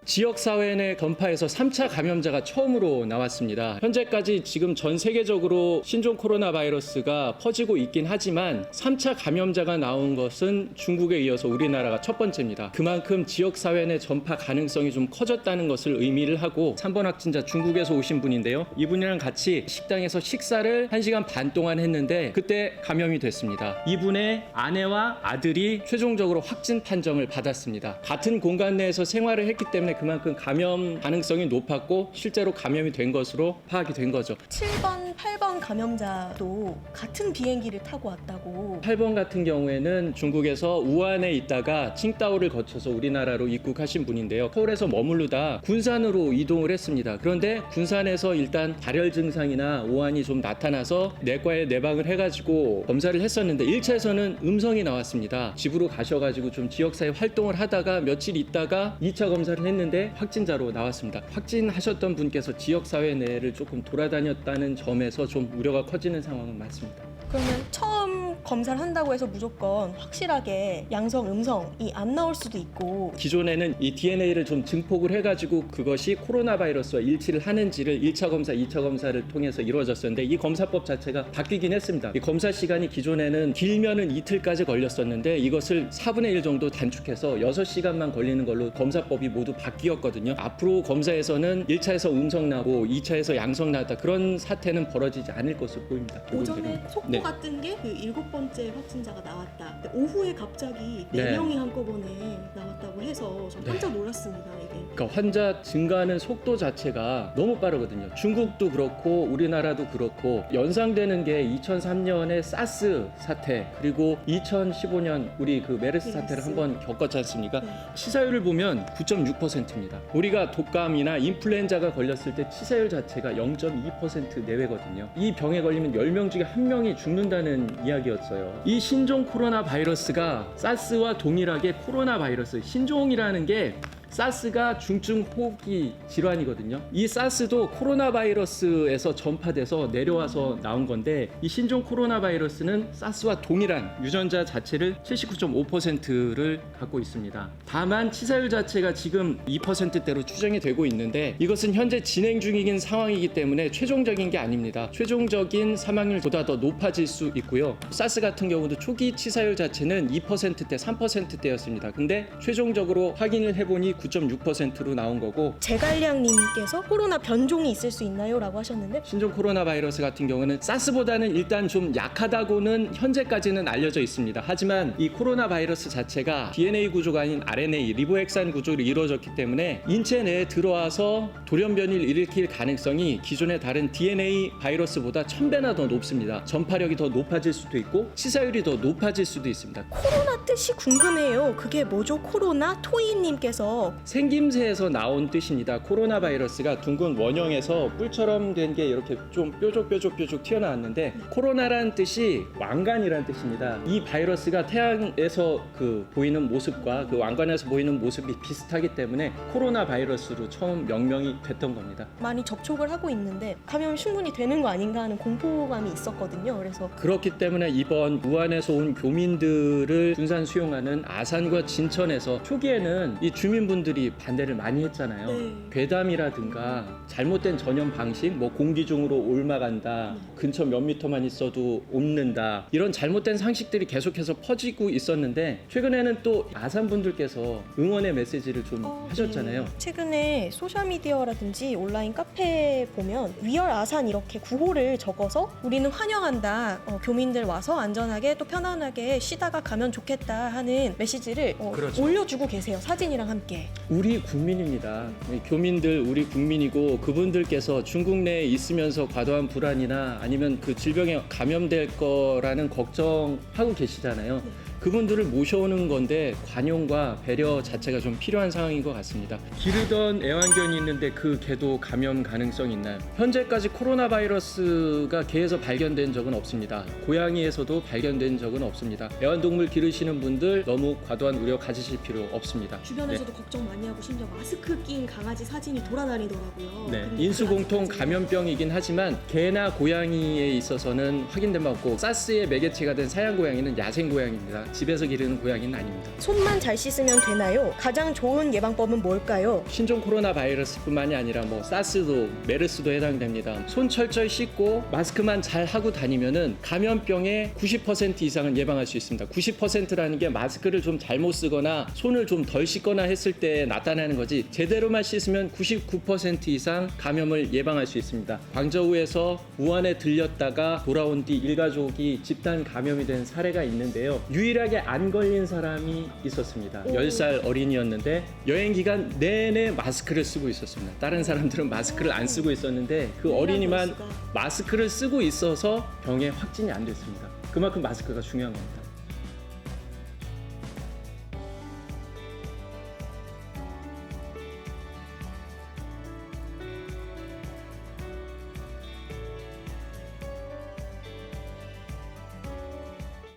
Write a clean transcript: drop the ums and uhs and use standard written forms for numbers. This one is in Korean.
지역사회 내 전파에서 3차 감염자가 처음으로 나왔습니다. 현재까지 지금 전 세계적으로 신종 코로나 바이러스가 퍼지고 있긴 하지만 3차 감염자가 나온 것은 중국에 이어서 우리나라가 첫 번째입니다. 그만큼 지역사회 내 전파 가능성이 좀 커졌다는 것을 의미를 하고 3번 확진자 중국에서 오신 분인데요. 이분이랑 같이 식당에서 식사를 1시간 반 동안 했는데 그때 감염이 됐습니다. 이분의 아내와 아들이 최종적으로 확진 판정을 받았습니다. 같은 공간 내에서 생활을 했기 때문에 그만큼 감염 가능성이 높았고 실제로 감염이 된 것으로 파악이 된 거죠. 7번, 8번 감염자도 같은 비행기를 타고 왔다고. 8번 같은 경우에는 중국에서 우한에 있다가 칭다오를 거쳐서 우리나라로 입국하신 분인데요. 서울에서 머무르다 군산으로 이동을 했습니다. 그런데 군산에서 일단 발열 증상이나 오한이 좀 나타나서 내과에 내방을 해가지고 검사를 했었는데 1차에서는 음성이 나왔습니다. 집으로 가셔가지고 좀 지역사회 활동을 하다가 며칠 있다가 2차 검사를 했는데 확진자로 나왔습니다. 확진하셨던 분께서 지역사회 내를 조금 돌아다녔다는 점에서 좀 우려가 커지는 상황은 맞습니다. 그러면 처음 검사를 한다고 해서 무조건 확실하게 양성, 음성이 안 나올 수도 있고. 기존에는 이 DNA를 좀 증폭을 해가지고 그것이 코로나 바이러스와 일치를 하는지를 1차 검사, 2차 검사를 통해서 이루어졌었는데 이 검사법 자체가 바뀌긴 했습니다. 이 검사 시간이 기존에는 길면은 이틀까지 걸렸었는데 이것을 4분의 1 정도 단축해서 6시간만 걸리는 걸로 검사법이 모두 바뀌었거든요. 앞으로 검사에서는 1차에서 음성 나고 2차에서 양성 나왔다 그런 사태는 벌어지지 않을 것으로 보입니다. 오전에 속보 네. 같은 게 그 7번째 확진자가 나왔다. 근데 오후에 갑자기 네. 4명이 한꺼번에 나왔다고 해서 저 깜짝 놀랐습니다. 이게. 그러니까 환자 증가하는 속도 자체가 너무 빠르거든요. 중국도 그렇고 우리나라도 그렇고 연상되는 게 2003년의 사스 사태 그리고 2015년 우리 그 메르스 사태를 한번 겪었지 않습니까? 네. 치사율을 보면 9.6%입니다. 우리가 독감이나 인플루엔자가 걸렸을 때 치사율 자체가 0.2% 내외거든요. 이 병에 걸리면 10명 중에 1명이 죽는다는 이야기였어요. 이 신종 코로나 바이러스가 사스와 동일하게 코로나 바이러스, 신종이라는 게 사스가 중증 호흡기 질환이거든요. 이 사스도 코로나 바이러스에서 전파돼서 내려와서 나온 건데 이 신종 코로나 바이러스는 사스와 동일한 유전자 자체를 79.5%를 갖고 있습니다. 다만 치사율 자체가 지금 2%대로 추정이 되고 있는데 이것은 현재 진행 중인 상황이기 때문에 최종적인 게 아닙니다. 최종적인 사망률보다 더 높아질 수 있고요. 사스 같은 경우도 초기 치사율 자체는 2%대, 3%대였습니다. 근데 최종적으로 확인을 해보니 9.6%로 나온 거고 제갈량님께서 코로나 변종이 있을 수 있나요? 라고 하셨는데 신종 코로나 바이러스 같은 경우는 사스보다는 일단 좀 약하다고는 현재까지는 알려져 있습니다. 하지만 이 코로나 바이러스 자체가 DNA 구조가 아닌 RNA, 리보핵산 구조로 이루어졌기 때문에 인체 내에 들어와서 돌연변이를 일으킬 가능성이 기존의 다른 DNA 바이러스보다 1000배나 더 높습니다. 전파력이 더 높아질 수도 있고 치사율이 더 높아질 수도 있습니다. 코로나 뜻이 궁금해요. 그게 뭐죠? 코로나? 토이님께서 생김새에서 나온 뜻입니다. 코로나 바이러스가 둥근 원형에서 뿔처럼 된 게 이렇게 좀 뾰족뾰족 튀어나왔는데 코로나라는 뜻이 왕관이라는 뜻입니다. 이 바이러스가 태양에서 그 보이는 모습과 그 왕관에서 보이는 모습이 비슷하기 때문에 코로나 바이러스로 처음 명명이 됐던 겁니다. 많이 접촉을 하고 있는데 감염이 충분히 되는 거 아닌가 하는 공포감이 있었거든요. 그래서 그렇기 때문에 이번 우한에서 온 교민들을 군산 수용하는 아산과 진천에서 초기에는 이 주민분들이 반대를 많이 했잖아요. 네. 괴담이라든가 잘못된 전염 방식, 뭐 공기 중으로 옮아간다, 근처 몇 미터만 있어도 옮는다 이런 잘못된 상식들이 계속해서 퍼지고 있었는데 최근에는 또 아산 분들께서 응원의 메시지를 좀 하셨잖아요. 네. 최근에 소셜미디어라든지 온라인 카페 보면 위얼 아산 이렇게 구호를 적어서 우리는 환영한다. 교민들 와서 안전하게 또 편안하게 쉬다가 가면 좋겠다 하는 메시지를 그렇죠. 올려주고 계세요. 사진이랑 함께. 우리 국민입니다. 교민들 우리 국민이고 그분들께서 중국 내에 있으면서 과도한 불안이나 아니면 그 질병에 감염될 거라는 걱정하고 계시잖아요. 그분들을 모셔오는 건데 관용과 배려 자체가 좀 필요한 상황인 것 같습니다. 기르던 애완견이 있는데 그 개도 감염 가능성이 있나요? 현재까지 코로나 바이러스가 개에서 발견된 적은 없습니다. 고양이에서도 발견된 적은 없습니다. 애완동물 기르시는 분들 너무 과도한 우려 가지실 필요 없습니다. 주변에서도 걱정 많이 하고 심지어 마스크 낀 강아지 사진이 돌아다니더라고요. 네, 근데 인수공통 아직까지 감염병이긴 하지만 개나 고양이에 있어서는 확인된 바 없고 사스의 매개체가 된 사양 고양이는 야생 고양이입니다. 집에서 기르는 고양이는 아닙니다. 손만 잘 씻으면 되나요? 가장 좋은 예방법은 뭘까요? 신종 코로나 바이러스뿐만이 아니라 뭐 사스도 메르스도 해당됩니다. 손 철저히 씻고 마스크만 잘 하고 다니면은 감염병의 90% 이상은 예방할 수 있습니다. 90%라는 게 마스크를 좀 잘못 쓰거나 손을 좀 덜 씻거나 했을 때 나타나는 거지, 제대로만 씻으면 99% 이상 감염을 예방할 수 있습니다. 광저우에서 우한에 들렸다가 돌아온 뒤 일가족이 집단 감염이 된 사례가 있는데요. 유일하게 안 걸린 사람이 있었습니다. 10살 어린이였는데 여행 기간 내내 마스크를 쓰고 있었습니다. 다른 사람들은 마스크를 안 쓰고 있었는데 그 어린이만 마스크를 쓰고 있어서 병의 확진이 안 됐습니다. 그만큼 마스크가 중요한 겁니다.